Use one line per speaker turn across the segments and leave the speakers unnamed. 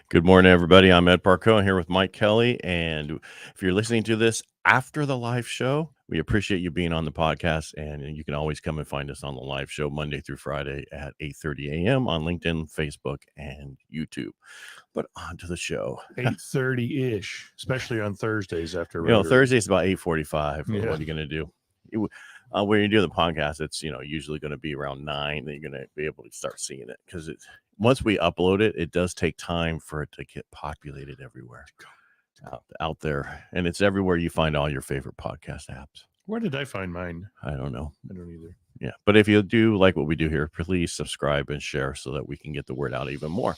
Good morning, everybody. I'm Ed Parcaut here with Mike Kelly. And if you're listening to this after the live show, we appreciate you being on the podcast. And you can always come and find us on the live show Monday through Friday at 8:30 a.m. on LinkedIn, Facebook, and YouTube. But on to the show.
8:30-ish, especially on Thursdays after Rotary.
Thursday's about 8:45.
Yeah.
What are you going to do? When you do the podcast, it's usually going to be around 9 that you're going to be able to start seeing it, because once we upload it, it does take time for it to get populated everywhere out there, and it's everywhere you find all your favorite podcast apps.
Where did I find mine?
I don't know.
I don't either.
Yeah, but if you do like what we do here, please subscribe and share so that we can get the word out even more.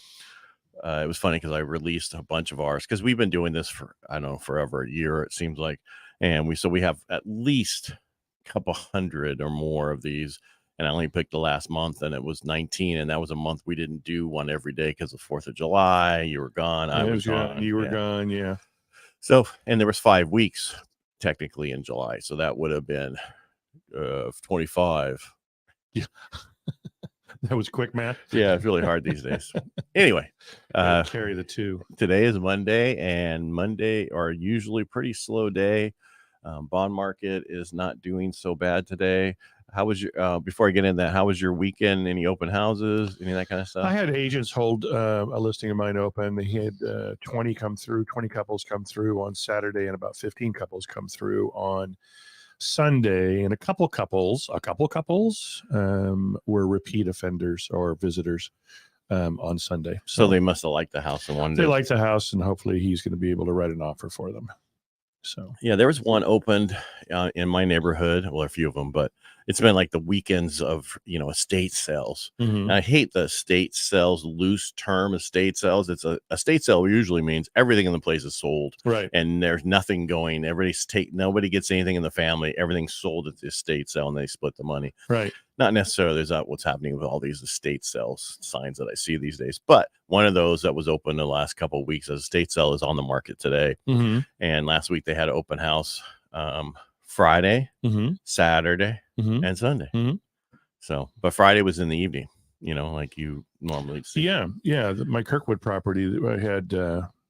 It was funny because I released a bunch of ours because we've been doing this for forever, a year it seems like, and we have at least a couple hundred or more of these. And I only picked the last month, and it was 19. And that was a month we didn't do one every day because of 4th of July. You were gone. I was gone.
You were gone. Yeah.
So, and there was 5 weeks technically in July. So that would have been 25.
Yeah. That was quick math.
Yeah. It's really hard these days. Anyway,
carry the two.
Today is Monday, and Monday are usually pretty slow day. Bond market is not doing so bad today. How was your, before I get into that, how was your weekend? Any open houses, any of that kind of stuff?
I had agents hold a listing of mine open. They had 20 couples come through on Saturday, and about 15 couples come through on Sunday. And a couple couples were repeat offenders or visitors on Sunday.
So they must have liked the house and wanted
They liked the house, and hopefully he's going to be able to write an offer for them. So
yeah, there was one opened in my neighborhood. Well, a few of them, but it's been like the weekends of estate sales.
Mm-hmm.
And I hate the estate sales, loose term estate sales. It's a estate sale usually means everything in the place is sold,
right?
And there's nothing going. Nobody gets anything in the family. Everything's sold at the estate sale, and they split the money,
right?
Not necessarily is that what's happening with all these estate sales signs that I see these days, but one of those that was open the last couple of weeks as estate sale is on the market today.
Mm-hmm.
And last week they had an open house Friday,
mm-hmm.
Saturday,
mm-hmm.
and Sunday.
Mm-hmm.
So, but Friday was in the evening, like you normally see.
Yeah. My Kirkwood property, I had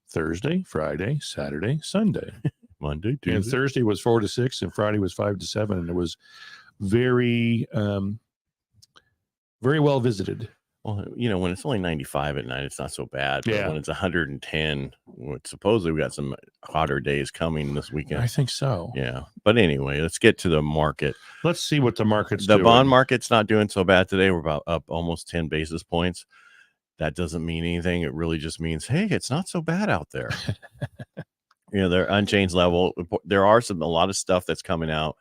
Thursday, Friday, Saturday, Sunday,
Monday, Tuesday.
And Thursday was 4 to 6, and Friday was 5 to 7, and it was very, very well visited.
Well, when it's only 95 at night, it's not so bad. But
yeah.
When it's 110, supposedly we got some hotter days coming this weekend.
I think so.
Yeah. But anyway, let's get to the market.
Let's see what the market's
doing.
The
bond market's not doing so bad today. We're about up almost 10 basis points. That doesn't mean anything. It really just means, hey, it's not so bad out there. They're unchanged level. There are a lot of stuff that's coming out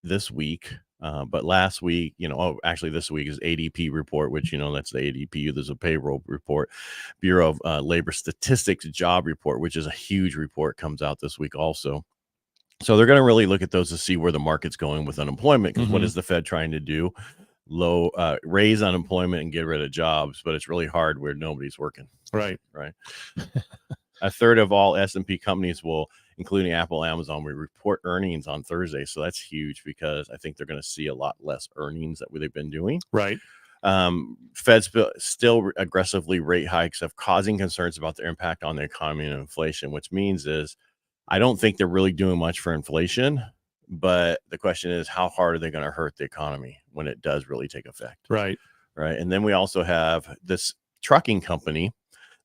this week. But last week, actually this week is ADP report, which, that's the ADP. There's a payroll report, Bureau of Labor Statistics job report, which is a huge report, comes out this week also. So they're going to really look at those to see where the market's going with unemployment. Because what is the Fed trying to do? Raise unemployment and get rid of jobs, but it's really hard where nobody's working.
Right.
A third of all S&P companies including Apple, Amazon, we report earnings on Thursday. So that's huge because I think they're going to see a lot less earnings that they've been doing.
Right.
Fed's still aggressively rate hikes have causing concerns about their impact on the economy and inflation, which means is I don't think they're really doing much for inflation. But the question is, how hard are they going to hurt the economy when it does really take effect?
Right.
And then we also have this trucking company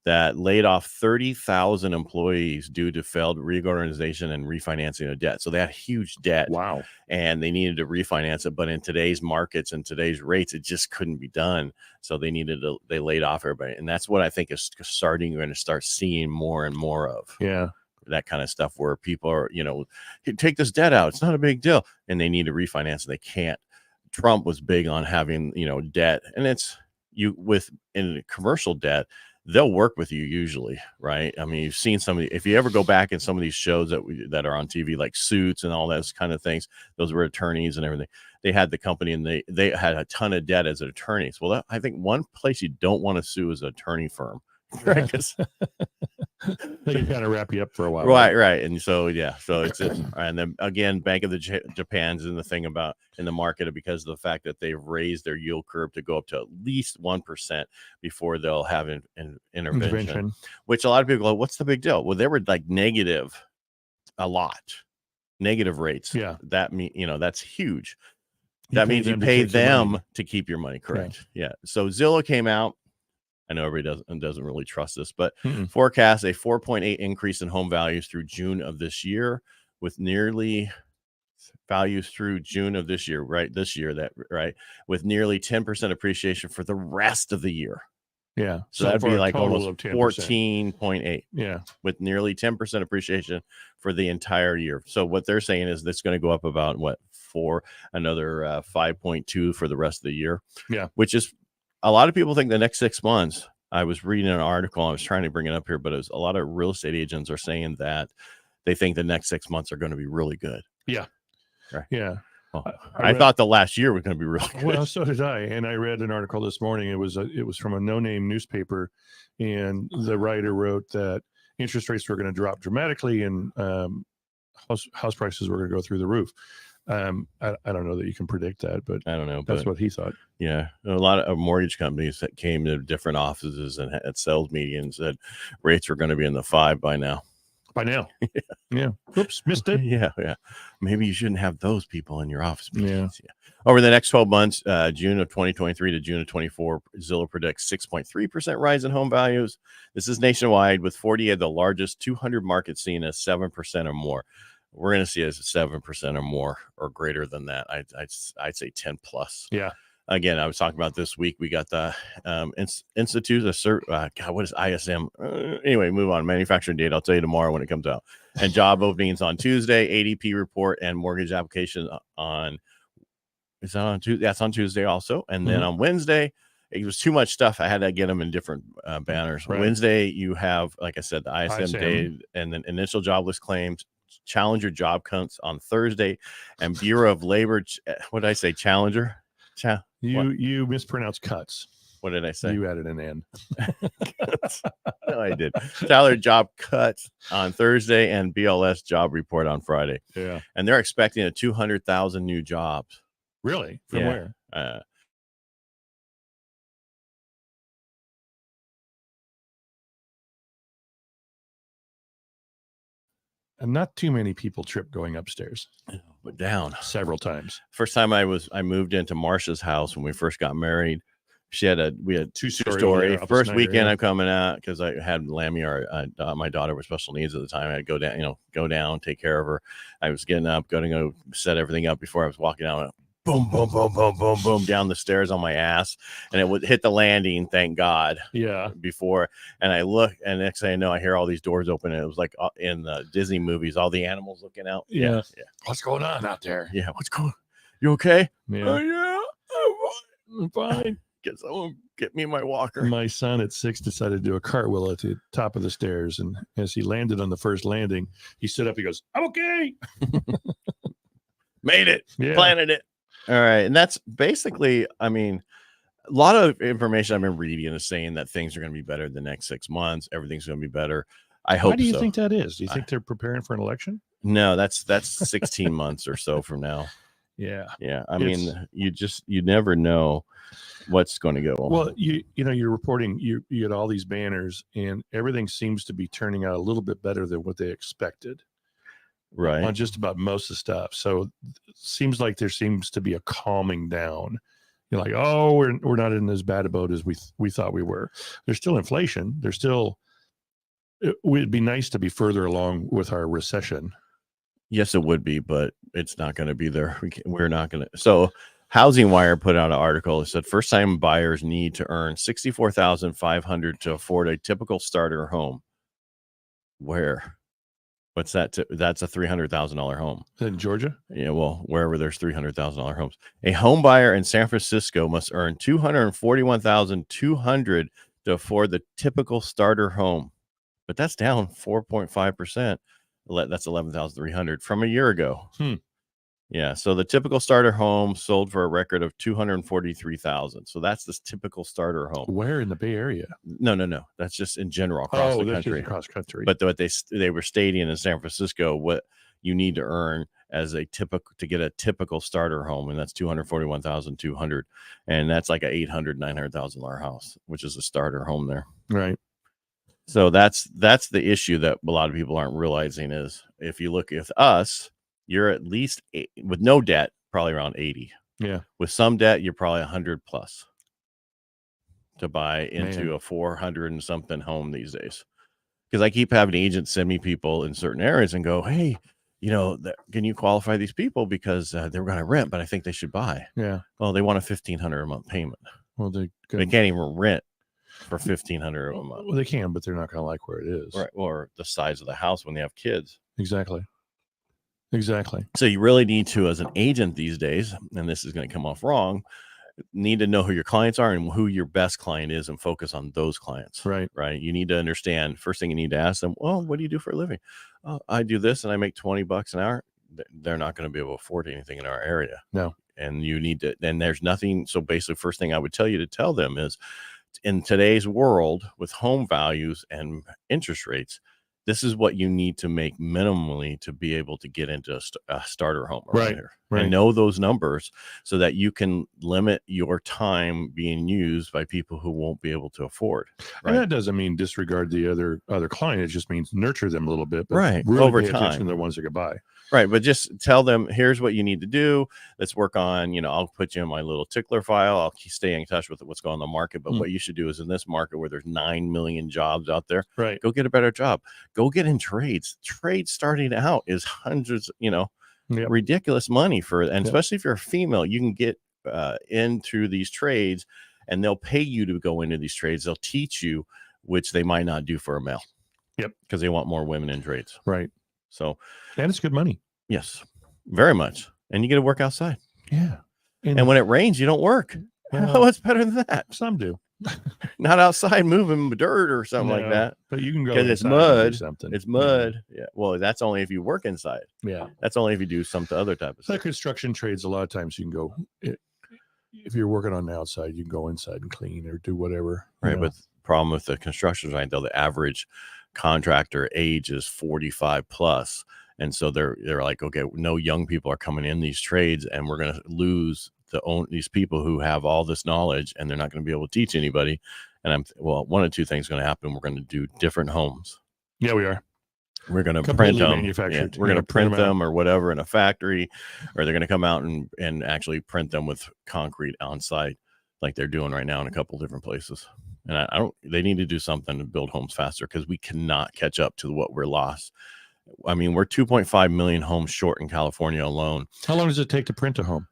that laid off 30,000 employees due to failed reorganization and refinancing of debt. So they had huge debt.
Wow.
And they needed to refinance it. But in today's markets and today's rates, it just couldn't be done. So they laid off everybody. And that's what I think is you're going to start seeing more and more of.
Yeah.
That kind of stuff where people are, take this debt out. It's not a big deal. And they need to refinance. They can't. Trump was big on having, debt. And in commercial debt, they'll work with you usually, right? I mean, you've seen if you ever go back in some of these shows that are on TV, like Suits and all those kind of things, those were attorneys and everything. They had the company and they had a ton of debt as attorneys. Well, I think one place you don't want to sue is an attorney firm. Right?
They can kind of wrap you up for a while.
Right. And so, and then again, Bank of the Japan's in the thing about in the market because of the fact that they've raised their yield curve to go up to at least 1% before they'll have an intervention, which a lot of people go, what's the big deal? Well, they were like negative a lot, negative rates.
Yeah.
That that's huge. That means you pay them to keep your money. Correct. Yeah. So Zillow came out. I know everybody doesn't really trust this, but forecast a 4.8 increase in home values through June of this year, with nearly values through June of this year, right? This year, with nearly 10% appreciation for the rest of the year.
Yeah.
So that'd be like almost 14.8.
Yeah.
With nearly 10% appreciation for the entire year. So what they're saying is that's going to go up about another 5.2 for the rest of the year.
Yeah.
Which is, a lot of people think the next 6 months. I was reading an article. I was trying to bring it up here, but a lot of real estate agents are saying that they think the next 6 months are going to be really good.
Yeah.
Right.
Yeah.
Well, I thought the last year was going to be really good.
Well, so did I. And I read an article this morning. It was from a no-name newspaper, and the writer wrote that interest rates were going to drop dramatically, and house prices were going to go through the roof. I don't know that you can predict that, but
I don't know.
That's what he thought.
Yeah, a lot of mortgage companies that came to different offices and had sales meetings said rates are going to be in the 5 by now.
Yeah. Oops, missed it.
Yeah. Maybe you shouldn't have those people in your office meetings.
Yeah.
Over the next 12 months, June of 2023 to June of 24, Zillow predicts 6.3% rise in home values. This is nationwide, with 40 of the largest 200 markets seeing a 7% or more. We're going to see it as a 7% or more or greater than that. I'd say 10 plus.
Yeah.
Again, I was talking about this week. We got the Institute of what is ISM? Anyway, move on. Manufacturing data. I'll tell you tomorrow when it comes out. And job openings on Tuesday. ADP report and mortgage application on. Is that on Tuesday? That's on Tuesday also. And then on Wednesday, it was too much stuff. I had to get them in different banners. Right. Wednesday, you have, like I said, the ISM data and then initial jobless claims. Challenger job counts on Thursday, and Bureau of Labor. What did I say? Challenger.
You mispronounced cuts.
What did I say?
You added an N.
No, I did. Tyler job cuts on Thursday and BLS job report on Friday.
Yeah.
And they're expecting 200,000 new jobs.
Really? From where? And not too many people trip going upstairs,
but down
several times.
First time I moved into Marsha's house when we first got married. We had two-story. First weekend I'm coming out because I had Lammy, my daughter with special needs at the time. I'd go down, take care of her. I was getting up, going to go set everything up before I was walking out. Boom, boom, boom, boom, boom, boom, down the stairs on my ass, and it would hit the landing. Thank God.
Yeah.
Before, and I look, and next thing I know, I hear all these doors open, and it was like in the Disney movies, all the animals looking out.
Yeah. What's going on out there?
Yeah. What's going? You okay?
Yeah.
Oh yeah. I'm fine. Get me my walker.
My son at 6 decided to do a cartwheel at the top of the stairs, and as he landed on the first landing, he stood up. He goes, "I'm okay."
Made it. Yeah. Planted it. All right. And that's basically, a lot of information I've been reading is saying that things are going to be better the next 6 months. Everything's going to be better. I hope so.
Why do you think that is? Do you think they're preparing for an election?
No, that's 16 months or so from now.
Yeah.
Yeah. You never know what's going to go on.
Well, you're reporting, you get all these banners, and everything seems to be turning out a little bit better than what they expected.
Right.
On just about most of the stuff. So it seems like there seems to be a calming down. You're like, oh, we're not in as bad a boat as we thought we were. There's still inflation. It would be nice to be further along with our recession.
Yes, it would be, but it's not going to be there. We're not going to. So Housing Wire put out an article that said first-time buyers need to earn $64,500 to afford a typical starter home. Where? What's that? That's a $300,000 home.
In Georgia?
Yeah, well, wherever there's $300,000 homes. A home buyer in San Francisco must earn $241,200 to afford the typical starter home. But that's down 4.5%. That's $11,300 from a year ago. Yeah. So the typical starter home sold for a record of 243,000. So that's this typical starter home.
Where in the Bay Area?
No. That's just in general across the
that's
country.
just across country.
But what they were stating in San Francisco, what you need to earn as a typical to get a typical starter home, and that's 241,200, and that's like a $800,000-$900,000 house, which is a starter home there.
Right.
So that's the issue that a lot of people aren't realizing is if you look at us, you're at least with no debt, probably around 80.
Yeah.
With some debt, you're probably 100 plus to buy into a 400 and something home these days. Because I keep having agents send me people in certain areas and go, hey, can you qualify these people because they're going to rent, but I think they should buy.
Yeah.
Well, they want a $1,500 a month payment.
Well, they
can't even rent for $1,500 a month.
Well, they can, but they're not going to like where it is,
right? Or the size of the house when they have kids.
Exactly.
So you really need to, as an agent these days, and this is going to come off wrong, need to know who your clients are and who your best client is and focus on those clients.
Right.
You need to understand, first thing you need to ask them, well, what do you do for a living? Oh, I do this and I make $20 an hour. They're not going to be able to afford anything in our area.
No.
And you need to, and there's nothing. So basically, first thing I would tell you to tell them is in today's world with home values and interest rates, this is what you need to make minimally to be able to get into a starter home around here. And know those numbers so that you can limit your time being used by people who won't be able to afford.
And that doesn't mean disregard the other client. It just means nurture them a little bit.
But
really
over
pay attention to
time.
the ones that can buy.
Right. But just tell them, here's what you need to do. Let's work on, I'll put you in my little tickler file. I'll stay in touch with what's going on in the market. But what you should do is in this market where there's 9 million jobs out there, go get a better job. Go get in trades. Trades starting out is hundreds, ridiculous money especially if you're a female, you can get into these trades and they'll pay you to go into these trades. They'll teach you, which they might not do for a male.
Yep.
Because they want more women in trades.
Right.
So,
and it's good money.
Yes, very much. And you get to work outside.
Yeah.
And when it rains, you don't work. What's better than that?
Some do.
Not outside moving dirt or something like that.
But you can go
because it's mud.
Something.
It's mud. Yeah. Well, that's only if you work inside.
Yeah.
That's only if you do some other type of stuff.
Like construction trades, a lot of times you can go. If you're working on the outside, you can go inside and clean or do whatever.
Right. But the problem with the construction site, though, the average contractor age is 45 plus. And so they're like, okay, no young people are coming in these trades and we're going to lose these people who have all this knowledge and they're not going to be able to teach anybody. And one of two things is going to happen. We're going to do different homes.
Yeah, we are.
We're going to print them.
Manufactured.
We're going to print them or whatever in a factory, or they're going to come out and actually print them with concrete on site like they're doing right now in a couple different places. And they need to do something to build homes faster because we cannot catch up to what we're lost. I mean, we're 2.5 million homes short in California alone.
How long does it take to print a home?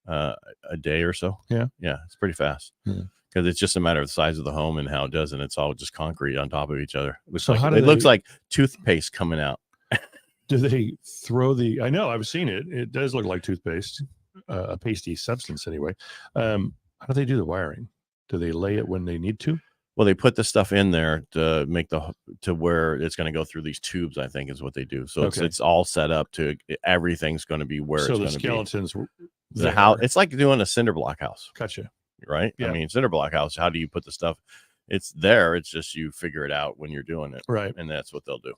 A day or so.
Yeah.
It's pretty fast because it's just a matter of the size of the home and how it does, and it's all just concrete on top of each other. It looks like toothpaste coming out.
Do they throw I know, I've seen it. It does look like toothpaste, a pasty substance anyway. How do they do the wiring? Do they lay it when they need to?
Well, they put the stuff in there to make to where it's going to go through these tubes, I think is what they do. So it's all set up to everything's going to be where it's going to be. So the
skeletons.
The house, it's like doing a cinder block house.
Gotcha.
Right? Yeah. I mean, cinder block house, how do you put the stuff? It's there. It's just you figure it out when you're doing it.
Right.
And that's what they'll do.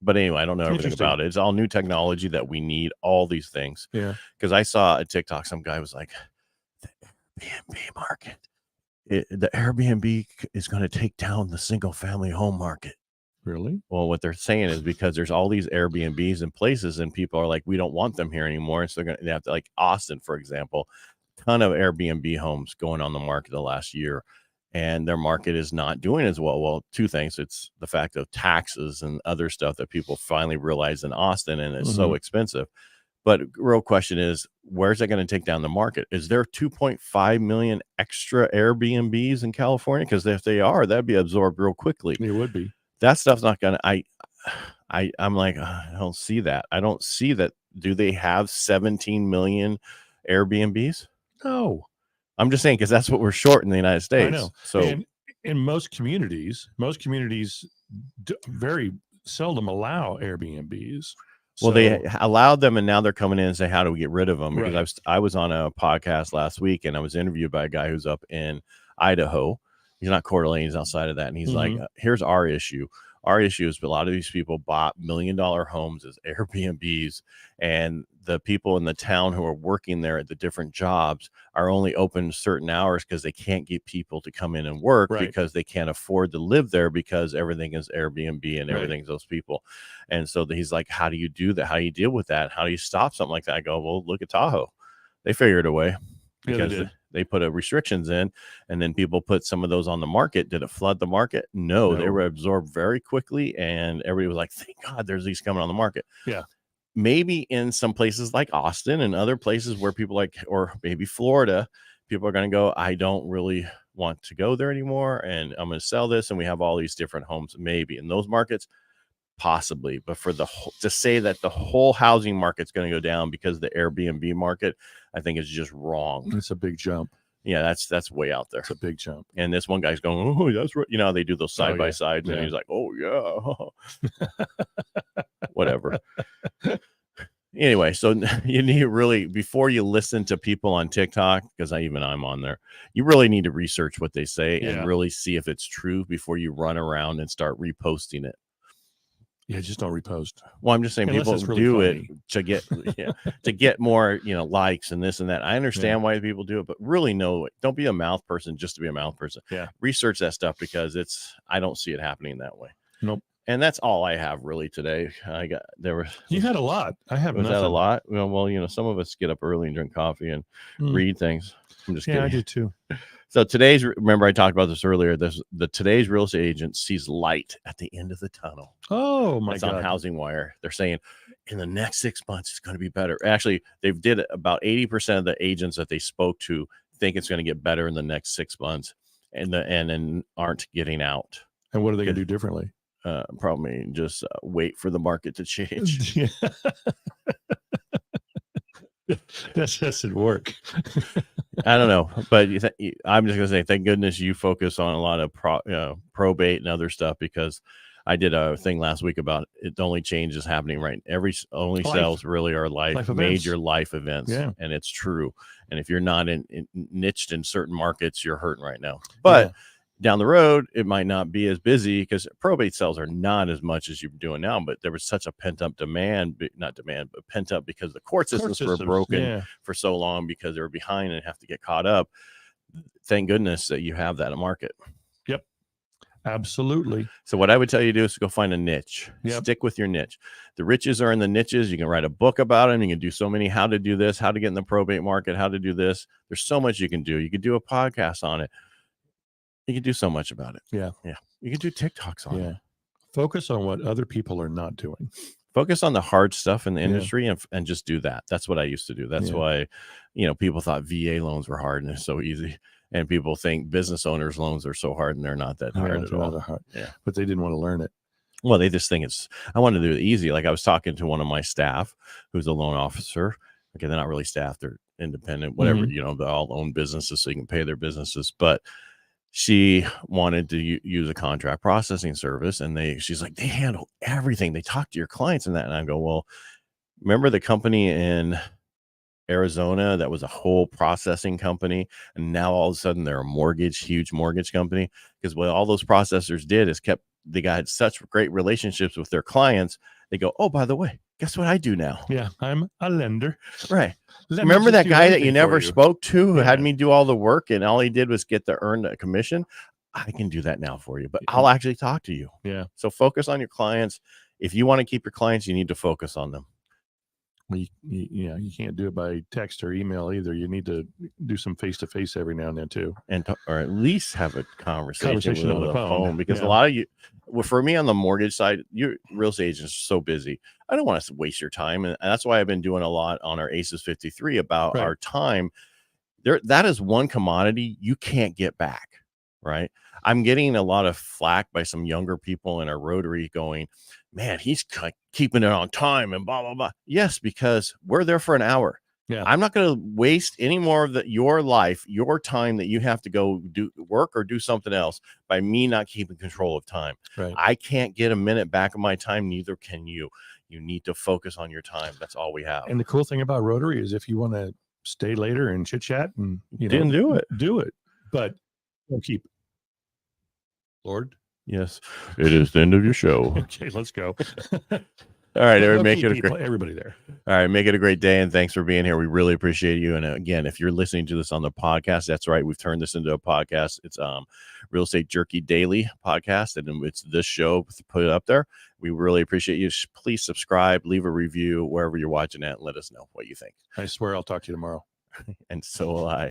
But anyway, I don't know everything about it. It's all new technology that we need, all these things.
Yeah.
Because I saw a TikTok, some guy was like, the Airbnb market. The Airbnb is going to take down the single family home market.
Really?
Well, what they're saying is because there's all these Airbnbs in places and people are like, we don't want them here anymore. And so they have to, like Austin, for example, ton of Airbnb homes going on the market the last year, and their market is not doing as well. Well, two things. It's the fact of taxes and other stuff that people finally realize in Austin, and it's so expensive. But real question is, where's that going to take down the market? Is there 2.5 million extra Airbnbs in California? Because if they are, that'd be absorbed real quickly.
It would be.
That stuff's not going to, I'm like, I don't see that. I don't see that. Do they have 17 million Airbnbs?
No.
I'm just saying, because that's what we're short in the United States.
I know.
So
and in most communities very seldom allow Airbnbs.
Well, they allowed them, and now they're coming in and say, how do we get rid of them? Because
Right.
I was on a podcast last week, and I was interviewed by a guy who's up in Idaho. He's not Coeur d'Alene, he's outside of that. And he's like, here's our issue. Our issue is a lot of these people bought $1 million homes as Airbnbs, and the people in the town who are working there at the different jobs are only open certain hours because they can't get people to come in and work because they can't afford to live there because everything is Airbnb and everything's those people. And so he's like, how do you do that? How do you deal with that? How do you stop something like that? I go, well, look at Tahoe. They figured a way. Because they put restrictions in, and then people put some of those on the market. Did it flood the market? No, they were absorbed very quickly, and everybody was like, thank God there's these coming on the market.
Yeah.
Maybe in some places like Austin and other places where people like, or maybe Florida, people are going to go, I don't really want to go there anymore, and I'm going to sell this, and we have all these different homes. Maybe in those markets, possibly, but for to say that the whole housing market's going to go down because of the Airbnb market, I think is just wrong.
It's a big jump.
Yeah, that's way out there.
It's a big jump.
And this one guy's going, oh, that's right. You know, they do those side by sides, and he's like, oh yeah, whatever. Anyway, so you need to really, before you listen to people on TikTok, because I'm on there, you really need to research what they say and really see if it's true before you run around and start reposting it.
Yeah, just don't repost.
Well, I'm just saying people do it to get more, likes and this and that. I understand why people do it, but really don't be a mouth person just to be a mouth person.
Yeah.
Research that stuff because I don't see it happening that way.
Nope.
And that's all I have really today.
You had a lot. I have
nothing. Was that a lot? Well, some of us get up early and drink coffee and read things. I'm just kidding.
Yeah, I do too.
So remember I talked about this earlier. Today's real estate agent sees light at the end of the tunnel.
Oh my God!
On Housing Wire, they're saying in the next 6 months it's going to be better. Actually, they've did about 80% of the agents that they spoke to think it's going to get better in the next 6 months, and then aren't getting out.
And what are they going to do differently?
Probably just wait for the market to change.
That doesn't work.
I don't know, but I'm just gonna say, thank goodness you focus on a lot of probate and other stuff, because I did a thing last week about it. The only change is happening right. Sales really are major life events, and it's true. And if you're not niched in certain markets, you're hurting right now. But down the road, it might not be as busy because probate sales are not as much as you're doing now. But there was such a pent up not demand, but pent up because the court systems were broken for so long because they were behind and have to get caught up. Thank goodness that you have that market.
Yep. Absolutely.
So what I would tell you to do is to go find a niche. Stick with your niche. The riches are in the niches. You can write a book about them. You can do so many, how to do this, how to get in the probate market, how to do this. There's so much you can do. You could do a podcast on it. You can do so much about it.
Yeah.
You can do TikToks on it.
Focus on what other people are not doing.
Focus on the hard stuff in the industry and just do that. That's what I used to do. That's why, people thought VA loans were hard and they're so easy. And people think business owners loans are so hard, and they're not that hard at all.
Yeah. But they didn't want to learn it.
Well, they just think I want to do it easy. Like I was talking to one of my staff who's a loan officer. Okay, they're not really staff. They're independent, whatever, they all own businesses so you can pay their businesses. But she wanted to use a contract processing service, and she's like, they handle everything. They talk to your clients and that. And I go, well, remember the company in Arizona that was a whole processing company, and now all of a sudden they're a huge mortgage company? Because what all those processors did is they got such great relationships with their clients. They go, oh, by the way, guess what I do now?
Yeah, I'm a lender.
Right. Remember that guy that you never spoke to who had me do all the work, and all he did was get to earn a commission? I can do that now for you, but I'll actually talk to you.
Yeah.
So focus on your clients. If you want to keep your clients, you need to focus on them.
Well, you can't do it by text or email either. You need to do some face-to-face every now and then too,
or at least have a conversation
on the phone.
Because a lot of for me on the mortgage side, your real estate agents are so busy. I don't want to waste your time, and that's why I've been doing a lot on our ACES 53 about our time. That is one commodity you can't get back, right? I'm getting a lot of flack by some younger people in our Rotary going, man, he's keeping it on time and blah, blah, blah. Yes, because we're there for an hour.
Yeah.
I'm not going to waste any more of your life, your time that you have to go do work or do something else by me not keeping control of time.
Right.
I can't get a minute back of my time. Neither can you. You need to focus on your time. That's all we have.
And the cool thing about Rotary is if you want to stay later and chit chat and
Didn't do it.
Do it. But don't keep. Lord.
Yes, it is the end of your show.
Okay, let's go.
All right,
everybody there.
All right, make it a great day, and thanks for being here. We really appreciate you. And again, if you're listening to this on the podcast, that's right, we've turned this into a podcast. It's Real Estate Jerky Daily podcast, and it's this show put it up there. We really appreciate you. Please subscribe, leave a review wherever you're watching it, and let us know what you think.
I swear I'll talk to you tomorrow.
And so will I.